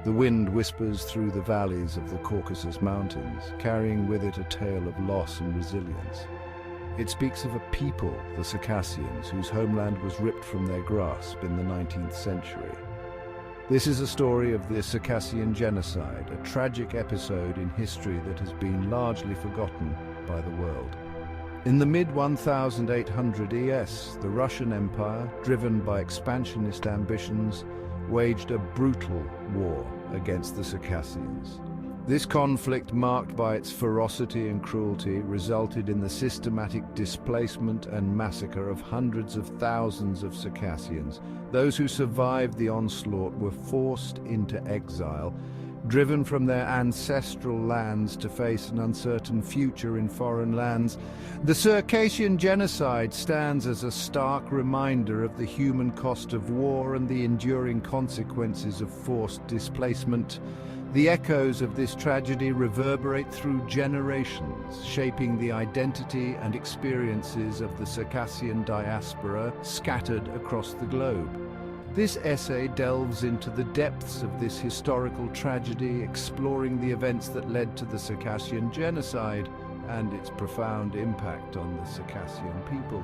The wind whispers through the valleys of the Caucasus Mountains, carrying with it a tale of loss and resilience. It speaks of a people, the Circassians, whose homeland was ripped from their grasp in the 19th century. This is a story of the Circassian Genocide, a tragic episode in history that has been largely forgotten by the world. In the mid-1800 ES, the Russian Empire, driven by expansionist ambitions, waged a brutal war against the Circassians. This conflict, marked by its ferocity and cruelty, resulted in the systematic displacement and massacre of hundreds of thousands of Circassians. Those who survived the onslaught were forced into exile, driven from their ancestral lands to face an uncertain future in foreign lands. The Circassian Genocide stands as a stark reminder of the human cost of war and the enduring consequences of forced displacement. The echoes of this tragedy reverberate through generations, shaping the identity and experiences of the Circassian diaspora scattered across the globe. This essay delves into the depths of this historical tragedy, exploring the events that led to the Circassian Genocide and its profound impact on the Circassian people.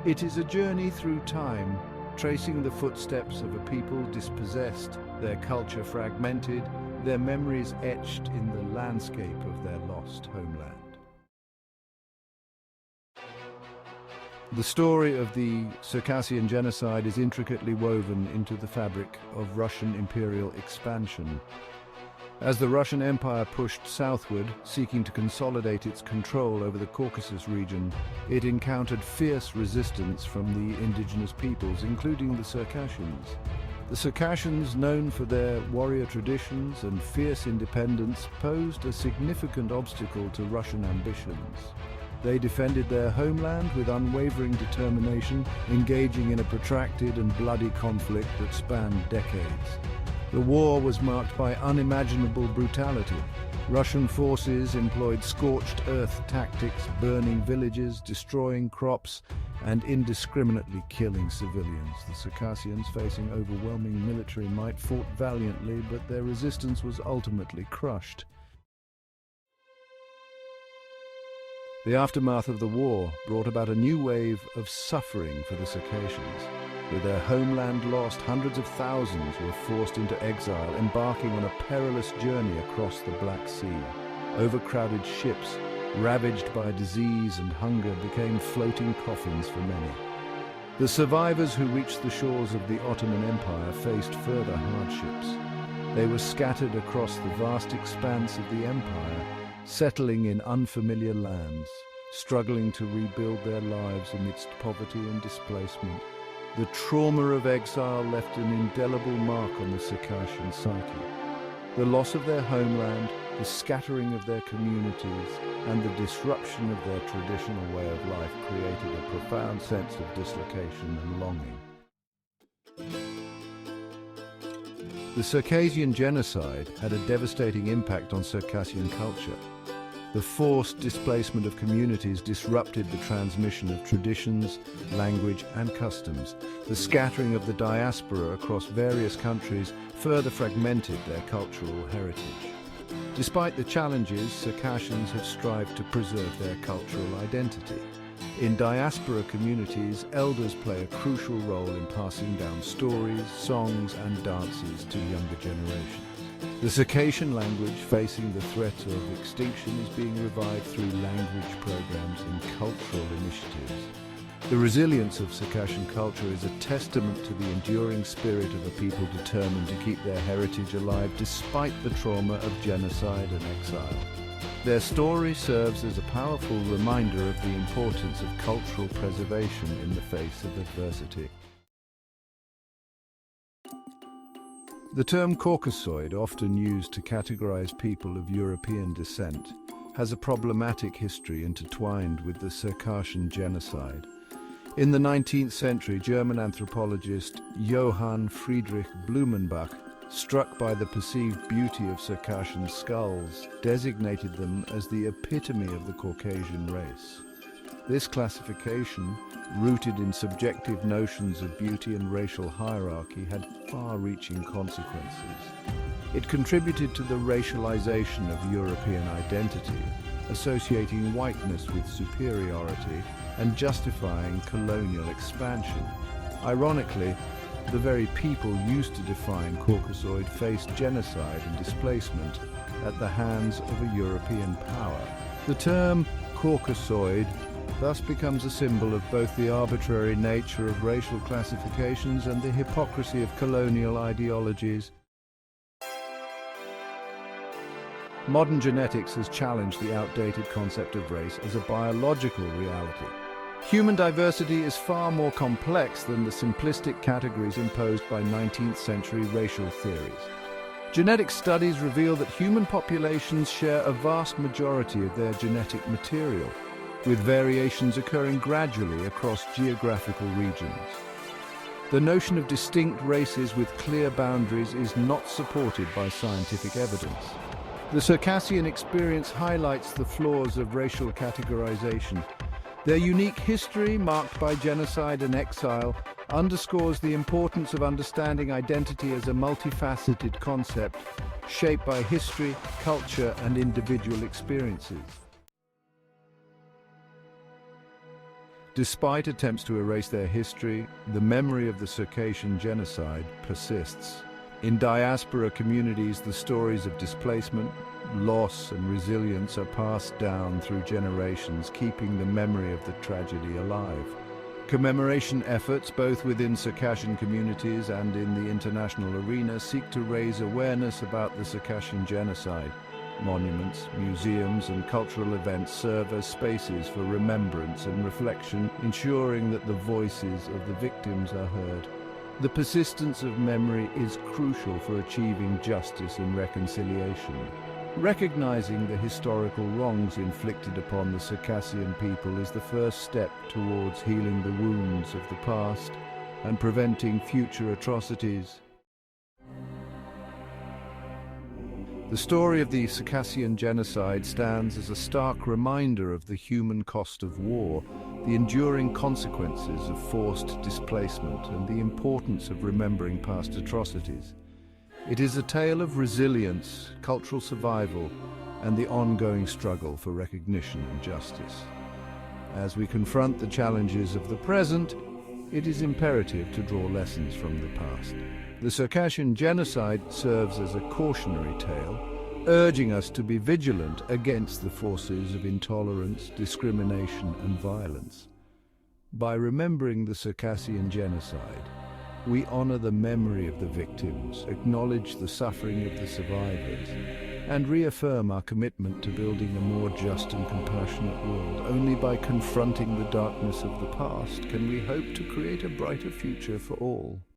It is a journey through time, tracing the footsteps of a people dispossessed, their culture fragmented, their memories etched in the landscape of their lost homeland. The story of the Circassian Genocide is intricately woven into the fabric of Russian imperial expansion. As the Russian Empire pushed southward, seeking to consolidate its control over the Caucasus region, it encountered fierce resistance from the indigenous peoples, including the Circassians. The Circassians, known for their warrior traditions and fierce independence, posed a significant obstacle to Russian ambitions. They defended their homeland with unwavering determination, engaging in a protracted and bloody conflict that spanned decades. The war was marked by unimaginable brutality. Russian forces employed scorched earth tactics, burning villages, destroying crops, and indiscriminately killing civilians. The Circassians, facing overwhelming military might, fought valiantly, but their resistance was ultimately crushed. The aftermath of the war brought about a new wave of suffering for the Circassians. With their homeland lost, hundreds of thousands were forced into exile, embarking on a perilous journey across the Black Sea. Overcrowded ships, ravaged by disease and hunger, became floating coffins for many. The survivors who reached the shores of the Ottoman Empire faced further hardships. They were scattered across the vast expanse of the empire, settling in unfamiliar lands, struggling to rebuild their lives amidst poverty and displacement. The trauma of exile left an indelible mark on the Circassian psyche. The loss of their homeland, the scattering of their communities, and the disruption of their traditional way of life created a profound sense of dislocation and longing. The Circassian Genocide had a devastating impact on Circassian culture. The forced displacement of communities disrupted the transmission of traditions, language, and customs. The scattering of the diaspora across various countries further fragmented their cultural heritage. Despite the challenges, Circassians have strived to preserve their cultural identity. In diaspora communities, elders play a crucial role in passing down stories, songs, and dances to younger generations. The Circassian language, facing the threat of extinction, is being revived through language programs and cultural initiatives. The resilience of Circassian culture is a testament to the enduring spirit of a people determined to keep their heritage alive despite the trauma of genocide and exile. Their story serves as a powerful reminder of the importance of cultural preservation in the face of adversity. The term Caucasoid, often used to categorize people of European descent, has a problematic history intertwined with the Circassian Genocide. In the 19th century, German anthropologist Johann Friedrich Blumenbach, struck by the perceived beauty of Circassian skulls, designated them as the epitome of the Caucasian race. This classification, rooted in subjective notions of beauty and racial hierarchy, had far-reaching consequences. It contributed to the racialization of European identity, associating whiteness with superiority and justifying colonial expansion. Ironically, the very people used to define Caucasoid faced genocide and displacement at the hands of a European power. The term Caucasoid thus becomes a symbol of both the arbitrary nature of racial classifications and the hypocrisy of colonial ideologies. Modern genetics has challenged the outdated concept of race as a biological reality. Human diversity is far more complex than the simplistic categories imposed by 19th century racial theories. Genetic studies reveal that human populations share a vast majority of their genetic material, with variations occurring gradually across geographical regions. The notion of distinct races with clear boundaries is not supported by scientific evidence. The Circassian experience highlights the flaws of racial categorization. Their unique history, marked by genocide and exile, underscores the importance of understanding identity as a multifaceted concept, shaped by history, culture, and individual experiences. Despite attempts to erase their history, the memory of the Circassian Genocide persists. In diaspora communities, the stories of displacement, loss, and resilience are passed down through generations, keeping the memory of the tragedy alive. Commemoration efforts, both within Circassian communities and in the international arena, seek to raise awareness about the Circassian Genocide. Monuments, museums, and cultural events serve as spaces for remembrance and reflection, ensuring that the voices of the victims are heard. The persistence of memory is crucial for achieving justice and reconciliation. Recognizing the historical wrongs inflicted upon the Circassian people is the first step towards healing the wounds of the past and preventing future atrocities. The story of the Circassian Genocide stands as a stark reminder of the human cost of war, the enduring consequences of forced displacement, and the importance of remembering past atrocities. It is a tale of resilience, cultural survival, and the ongoing struggle for recognition and justice. As we confront the challenges of the present, it is imperative to draw lessons from the past. The Circassian Genocide serves as a cautionary tale, urging us to be vigilant against the forces of intolerance, discrimination, and violence. By remembering the Circassian Genocide, we honor the memory of the victims, acknowledge the suffering of the survivors, and reaffirm our commitment to building a more just and compassionate world. Only by confronting the darkness of the past can we hope to create a brighter future for all.